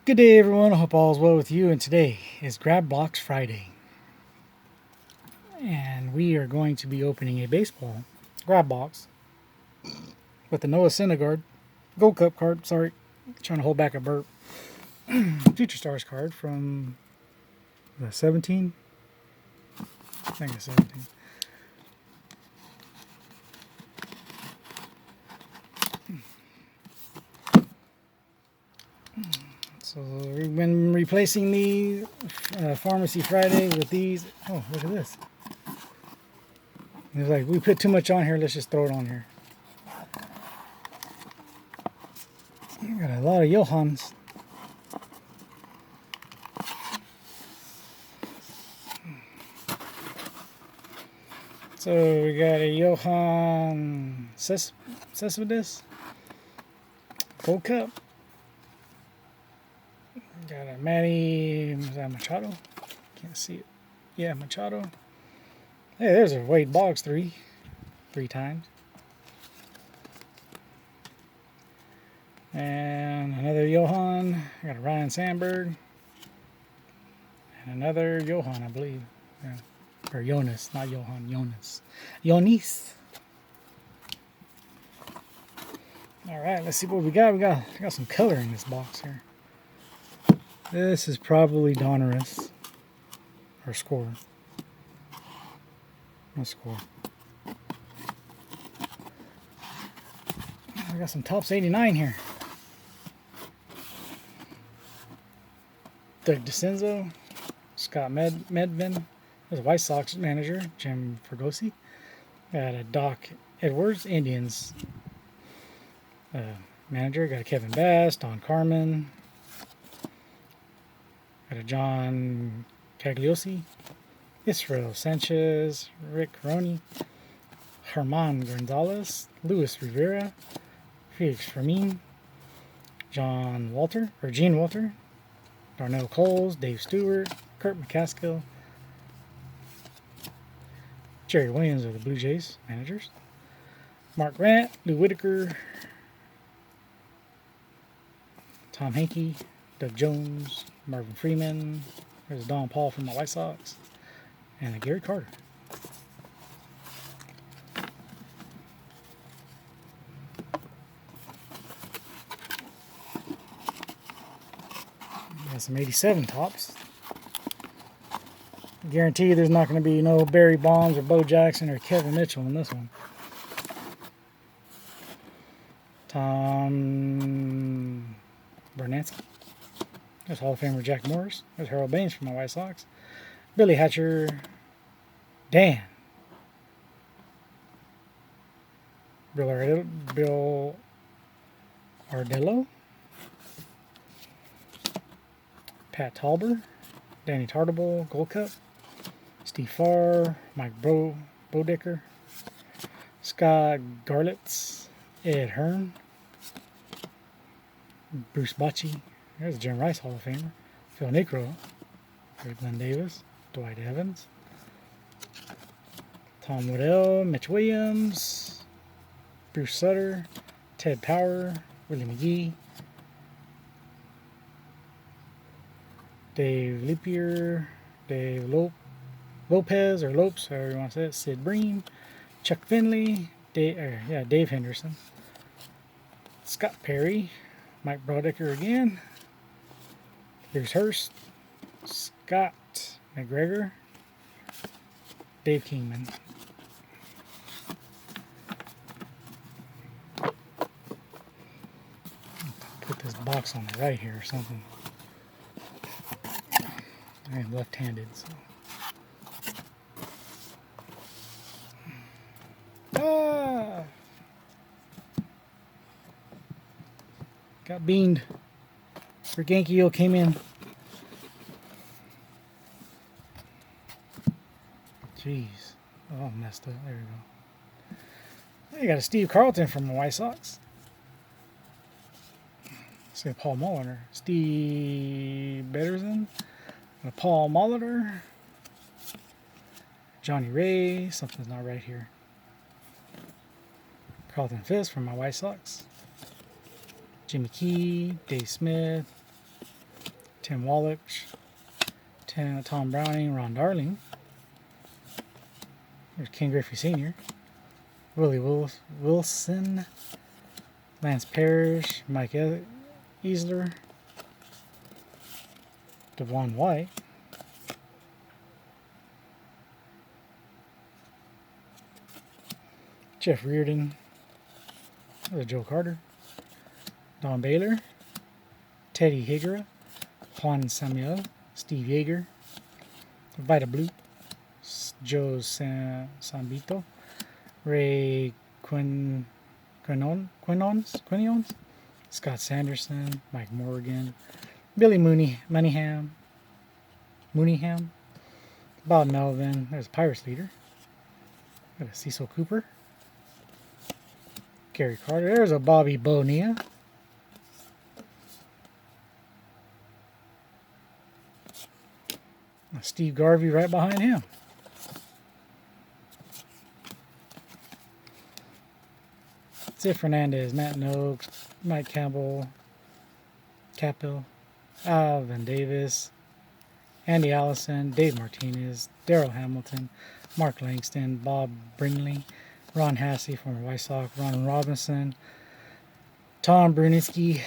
Good day, everyone. I hope all is well with you. And today is Grab Box Friday. And we are going to be opening a baseball grab box with the Noah Syndergaard Gold Cup card. Sorry, trying to hold back a burp. Future Stars card from the 17. I think it's 17. So we've been replacing the Pharmacy Friday with these. Oh, look at this. It's like, we put too much on here, let's just throw it on here. Got a lot of Johans. So we got a Johan Cespedes Gold Cup. Got a Manny, is that Machado? Can't see it. Yeah, Machado. Hey, there's a Wade Boggs three times. And another Johan. I got a Ryan Sandberg. And another Johan, I believe. Yeah. Or Jonas, not Johan, Jonas. Yonis. Alright, let's see what we got. We got some color in this box here. This is probably Donruss. Or Score. No Score. I got some Topps 89 here. Doug DeCenzo, Scott Medvin, there's a White Sox manager, Jim Fregosi. Got a Doc Edwards, Indians manager. Got a Kevin Bass, Don Carmen. Got a John Cagliosi, Israel Sanchez, Rick Roney, Herman Gonzalez, Luis Rivera, Felix Fermin, Gene Walter, Darnell Coles, Dave Stewart, Kurt McCaskill, Jerry Williams of the Blue Jays managers, Mark Grant, Lou Whitaker, Tom Hankey, Doug Jones, Marvin Freeman, there's a Don Paul from the White Sox, and a Gary Carter. Got some 87 Topps. Guarantee there's not going to be no Barry Bonds or Bo Jackson or Kevin Mitchell in this one. Tom Bernansky. There's Hall of Famer Jack Morris. There's Harold Baines from my White Sox. Billy Hatcher. Dan. Bill Ardello. Pat Tauber. Danny Tartabull, Gold Cup. Steve Farr. Mike Bodecker. Scott Garlitz. Ed Hearn. Bruce Bochy. There's Jim Rice, Hall of Famer. Phil Necro. There's Glenn Davis. Dwight Evans. Tom Waddell. Mitch Williams. Bruce Sutter. Ted Power. Willie McGee. Dave Lipier. Dave Lopez, or Lopes, however you want to say it. Sid Bream. Chuck Finley. Dave Henderson. Scott Perry. Mike Brodecker again. Here's Hurst, Scott McGregor, Dave Kingman. Put this box on the right here or something. I am left-handed, so. Got beamed. Genkiel came in. Jeez. Oh, messed up. There we go. You got a Steve Carlton from the White Sox. Let's see, Paul Molitor. Steve Betterson. Paul Molitor. Johnny Ray. Something's not right here. Carlton Fisk from my White Sox. Jimmy Key. Dave Smith. Tim Wallach, Tom Browning, Ron Darling. There's Ken Griffey Sr., Willie Wilson, Lance Parrish, Mike Easler, Devon White, Jeff Reardon, Joe Carter, Don Baylor, Teddy Higuera, Juan Samuel, Steve Yeager, Vita Blue, Joe Sambito, Ray Quinons, Scott Sanderson, Mike Morgan, Billy Mooneyham, Bob Melvin. There's a Pirates leader. Got a Cecil Cooper, Gary Carter. There's a Bobby Bonilla. Steve Garvey right behind him. Zip Fernandez, Matt Noakes, Mike Campbell, Alvin Davis, Andy Allison, Dave Martinez, Daryl Hamilton, Mark Langston, Bob Brinley, Ron Hassey, former White Sox, Ron Robinson, Tom Brunitsky,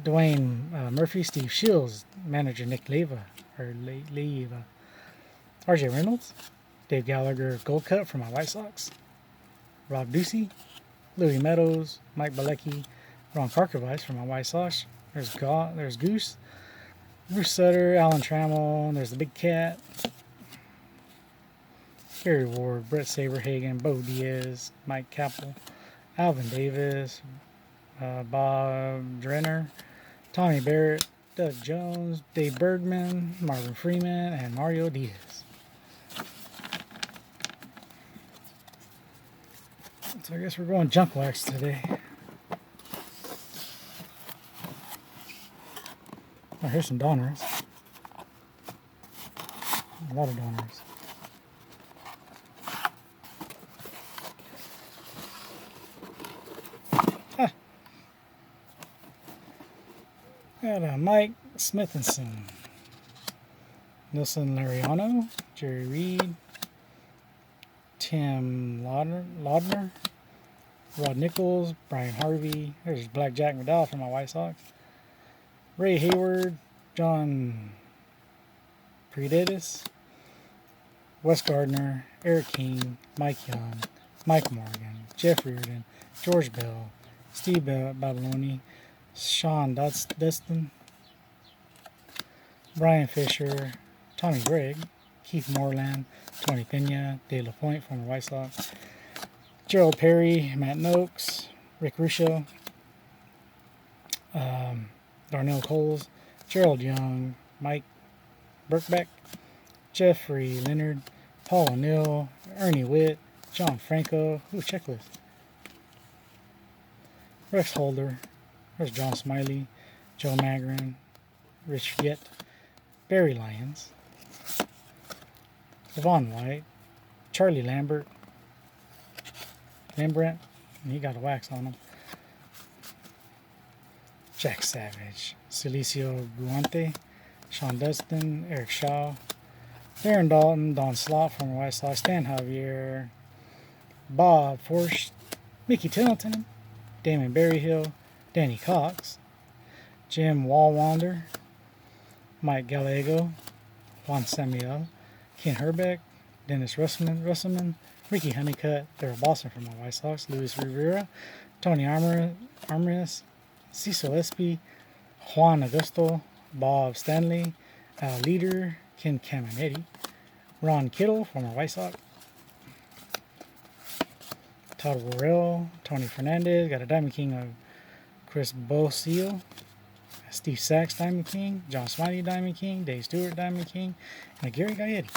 Dwayne Murphy, Steve Shields, manager Nick Leiva, RJ Reynolds, Dave Gallagher, Gold Cup for my White Sox, Rob Ducey, Louis Meadows, Mike Balecki, Ron Karkovice for my White Sox. There's Goose, Bruce Sutter, Alan Trammell. There's the Big Cat, Gary Ward, Brett Saberhagen, Bo Diaz, Mike Capel, Alvin Davis, Bob Drenner, Tommy Barrett, Doug Jones, Dave Bergman, Marvin Freeman, and Mario Diaz. So I guess we're going junk wax today. Oh, here's some Donners. A lot of Donners. Got Mike Smithenson, Nilson Lariano, Jerry Reed, Tim Laudner, Rod Nichols, Brian Harvey. There's Black Jack McDowell for my White Sox. Ray Hayward, John Predidis, Wes Gardner, Eric King, Mike Young, Mike Morgan, Jeff Reardon, George Bell, Steve Babaloni, Sean Dustin, Brian Fisher, Tommy Gregg, Keith Moreland, Tony Pena, Dave LaPointe, former White Sox, Gerald Perry, Matt Noakes, Rick Ruscio, Darnell Coles, Gerald Young, Mike Birkbeck, Jeffrey Leonard, Paul O'Neill, Ernie Witt, John Franco. Ooh, checklist. Rex Holder. There's John Smiley, Joe Magrin, Rich Fiet, Barry Lyons, Devon White, Charlie Lambert, and he got a wax on him. Jack Savage, Celicio Guante, Sean Dustin, Eric Shaw, Darren Dalton, Don Slott, former White Sox, Stan Javier, Bob Forst, Mickey Tillington, Damon Berryhill, Danny Cox, Jim Wallwander, Mike Gallego, Juan Samuel, Ken Herbeck, Dennis Russelman, Ricky Honeycutt, Daryl Boston from my White Sox, Luis Rivera, Tony Armoris, Cecil Espy, Juan Augusto, Bob Stanley, Al Leader, Ken Caminetti, Ron Kittle, former White Sox, Todd Worrell, Tony Fernandez, got a Diamond King of Chris Bosil, Steve Sachs Diamond King, John Smiley Diamond King, Dave Stewart Diamond King, and a Gary Gaetti.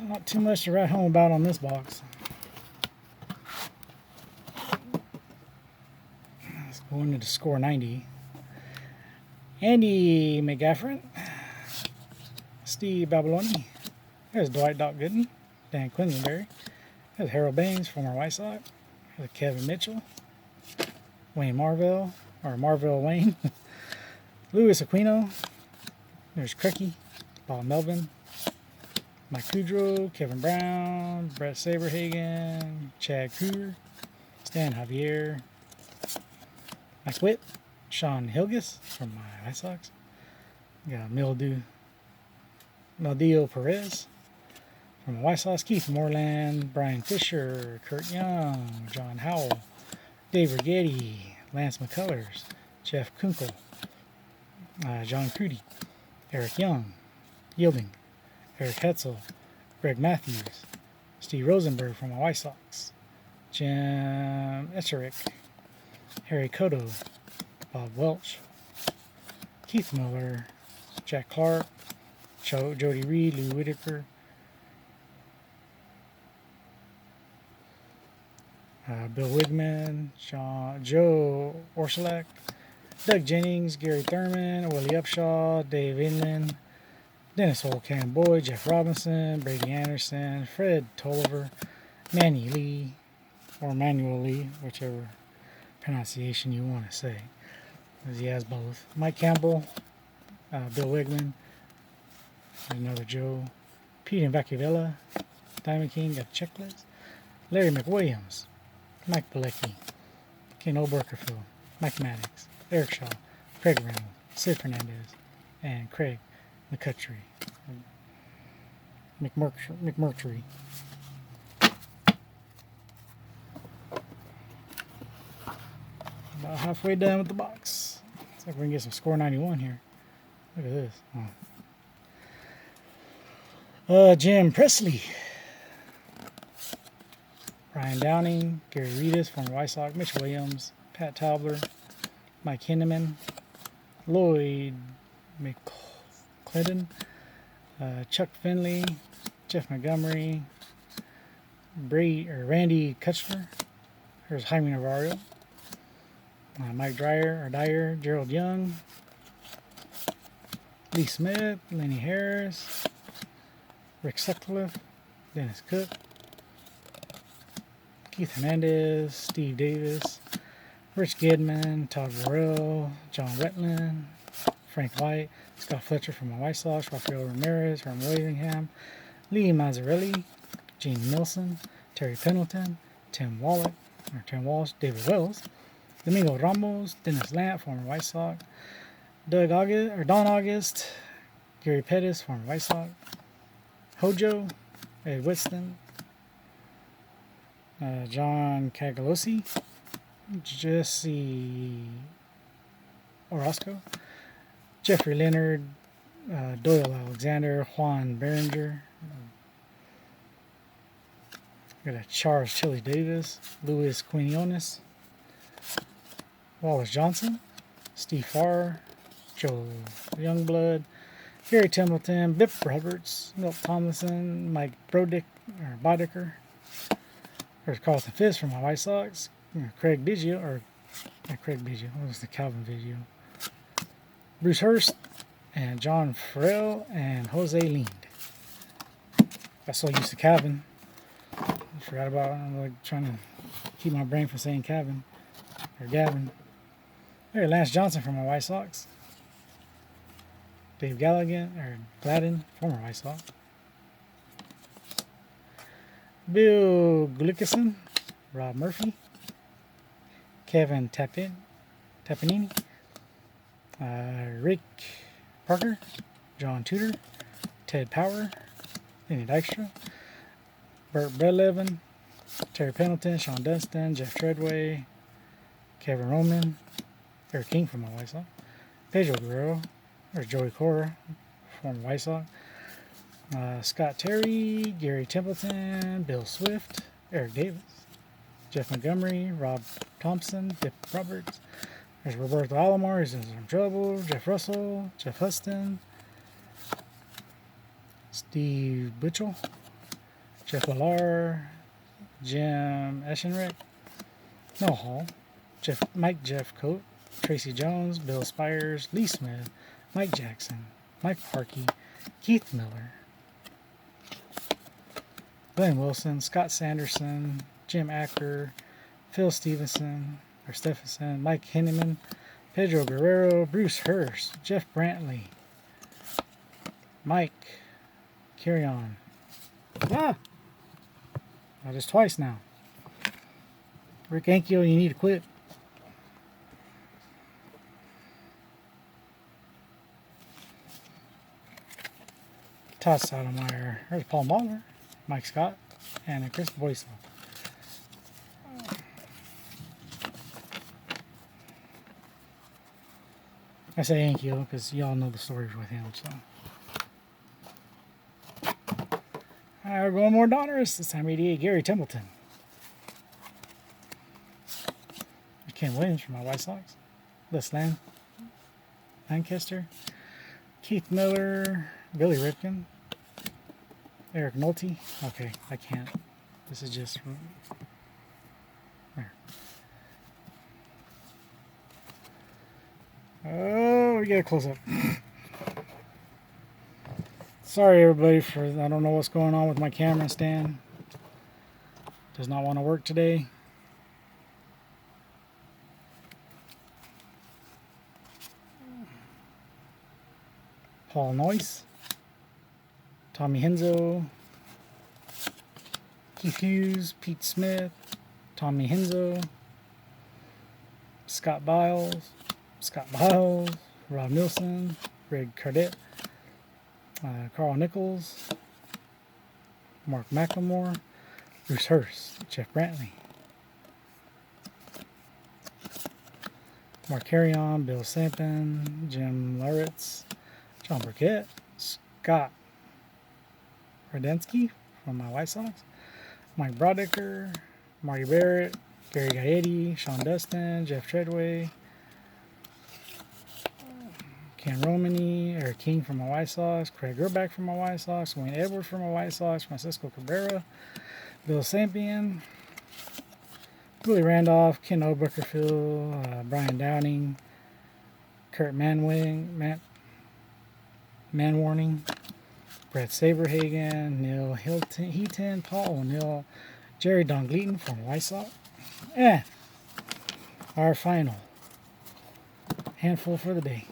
Not too much to write home about on this box. Let's go into the score 90. Andy McGaffron, Steve Babaloni, there's Dwight Doc Gooden, Dan Quinlanberry, there's Harold Baines, former White Sox, there's Kevin Mitchell, Wayne Marvell, or Marvell Wayne, Louis Aquino, there's Cricky, Bob Melvin, Mike Kudrow, Kevin Brown, Brett Saberhagen, Chad Kruger, Stan Javier, Mike Witt, Sean Hilgis from my White Sox. Got Meldeo Perez from the White Sox, Keith Moreland, Brian Fisher, Kurt Young, John Howell, Dave Rigetti, Lance McCullers, Jeff Kunkel, John Crudy, Eric Young, Yielding, Eric Hetzel, Greg Matthews, Steve Rosenberg from the White Sox, Jim Escherick, Harry Cotto, Bob Welch, Keith Miller, Jack Clark, Jody Reed, Lou Whitaker, Bill Wigman, Joe Orsulak, Doug Jennings, Gary Thurman, Willie Upshaw, Dave Inman, Dennis Holcamp Boyd, Jeff Robinson, Brady Anderson, Fred Tolliver, Manny Lee, or Manuel Lee, whichever pronunciation you want to say, because he has both. Mike Campbell, Bill Wigman, another Joe, Pete Vacavella, Diamond King, got the checklist, Larry McWilliams, Mike Pilecki, Ken Oberkerfield, Mike Maddox, Eric Shaw, Craig Reynolds, Sid Fernandez, and Craig McCutchery. McMurtry. About halfway done with the box. Looks like we can get some score 91 here. Look at this. Jim Presley, Ryan Downing, Gary Reedus, former White Sox, Mitch Williams, Pat Tobler, Mike Hinneman, Lloyd McClendon, Chuck Finley, Jeff Montgomery, Randy Kutchler, there's Jaime Navarro, Mike Dyer, Gerald Young, Lee Smith, Lenny Harris, Rick Sutcliffe, Dennis Cook, Keith Hernandez, Steve Davis, Rich Gidman, Todd Worrell, John Retland, Frank White, Scott Fletcher from the White Sox, Rafael Ramirez from Willingham, Lee Mazzarelli, Gene Nilsson, Terry Pendleton, Tim Walsh, David Wells, Domingo Ramos, Dennis Lamp, former White Sox, Don August, Gary Pettis, former White Sox, Hojo, Ed Whitston, John Cagalosi, Jesse Orozco, Jeffrey Leonard, Doyle Alexander, Juan Berenger, got a Charles Chili Davis, Luis Quinones, Wallace Johnson, Steve Farr, Joe Youngblood, Gary Templeton, Bip Roberts, Milt Tomlinson, Mike Bodecker. There's Carlton Fisk from my White Sox, Craig Biggio, what was the Calvin video? Bruce Hurst, and John Farrell, and Jose Lind. Got so used to Calvin. I forgot about it. I'm like trying to keep my brain from saying Calvin or Gavin. There's Lance Johnson from my White Sox. Dave Gladden, former White Sox. Bill Glickerson, Rob Murphy, Kevin Tappanini, Rick Parker, John Tudor, Ted Power, Lenny Dykstra, Burt Bedlevin, Terry Pendleton, Sean Dunston, Jeff Treadway, Kevin Roman, Eric King from my White Sox, Pedro Guerrero, there's Joey Cora, former White Sox, Scott Terry, Gary Templeton, Bill Swift, Eric Davis, Jeff Montgomery, Rob Thompson, Dip Roberts, there's Roberto Alomar, he's in some trouble, Jeff Russell, Jeff Huston, Steve Butchell, Jeff Millar, Jim Eschenreich, Noah Hall, Jeff Coate, Tracy Jones, Bill Spires, Lee Smith, Mike Jackson, Mike Parkey, Keith Miller, Glenn Wilson, Scott Sanderson, Jim Acker, Phil Stephenson, Mike Henneman, Pedro Guerrero, Bruce Hurst, Jeff Brantley, Mike Carrion. Ah! That is twice now. Rick Ankiel, you need to quit. Todd Sotomayor. There's Paul Mahler, Mike Scott, and Chris Boyce. I say Ankiel because y'all know the stories with him. So, we're going more Donruss. This time 88, Gary Templeton. Ken Williams from my White Sox. Les Lancaster. Keith Miller. Billy Ripken. Eric Nolte. Okay, I can't. This is just... There. Oh, we get a close-up. Sorry, everybody, for... I don't know what's going on with my camera stand. Does not want to work today. Paul Noyce. Tommy Henzo. Keith Hughes. Pete Smith. Tommy Henzo. Scott Biles. Rob Nielsen. Greg Cardette. Carl Nichols. Mark McLemore. Bruce Hurst. Jeff Brantley. Mark Carrion. Bill Sampson. Jim Luritz. John Burkett. Scott Radensky from my White Sox. Mike Brodicker. Marty Barrett. Gary Gaetti. Sean Dustin. Jeff Treadway. Ken Romani. Eric King from my White Sox. Craig Gerback from my White Sox. Wayne Edwards from my White Sox. Francisco Cabrera. Bill Sampion. Willie Randolph. Ken Oberkerfield. Brian Downing. Kurt Manwarning. Brett Saberhagen, Neil Heaton, Paul O'Neill, Jerry Don Gleaton from White Sox. And our final handful for the day.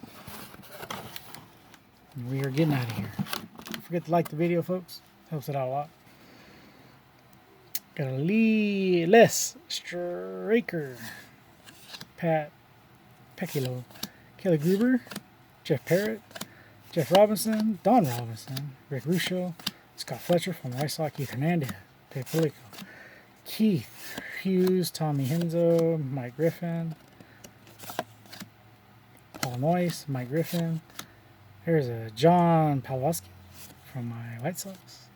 We are getting out of here. Don't forget to like the video, folks. Helps it out a lot. Got a Les Straker, Pat Pekilo, Kelly Gruber, Jeff Parrott, Jeff Robinson, Don Robinson, Rick Ruscio, Scott Fletcher from White Sox, Keith Hernandez, Dave Palico, Keith Hughes, Tommy Henzo, Mike Griffin, Paul Noyce, Mike Griffin. There's a John Pawlowski from my White Sox,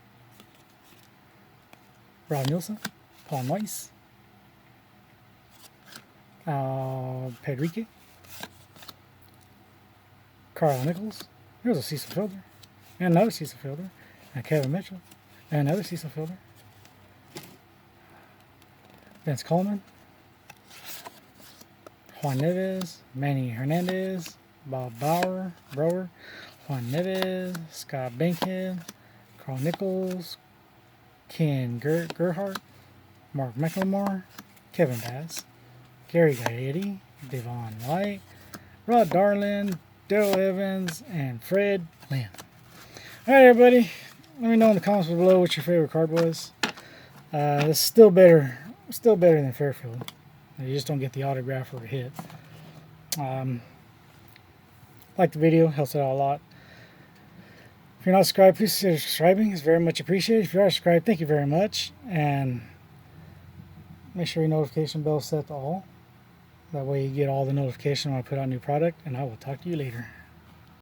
Rob Nielsen, Paul Noyce, Pedrique, Carl Nichols. Here's a Cecil Fielder, and another Cecil Fielder, and Kevin Mitchell, and another Cecil Fielder, Vince Coleman, Juan Neves, Manny Hernandez, Bob Brower, Juan Neves, Scott Bankhead, Carl Nichols, Ken Gerhardt, Mark McLemore, Kevin Bass, Gary Gaetti, Devon White, Rod Darlin, Daryl Evans, and Fred Lynn. Alright, everybody. Let me know in the comments below what your favorite card was. It's still better than Fairfield. You just don't get the autograph or a hit. Like the video, helps it out a lot. If you're not subscribed, please consider subscribing. It's very much appreciated. If you are subscribed, thank you very much. And make sure your notification bell is set to all. That way you get all the notification when I put out a new product. And I will talk to you later.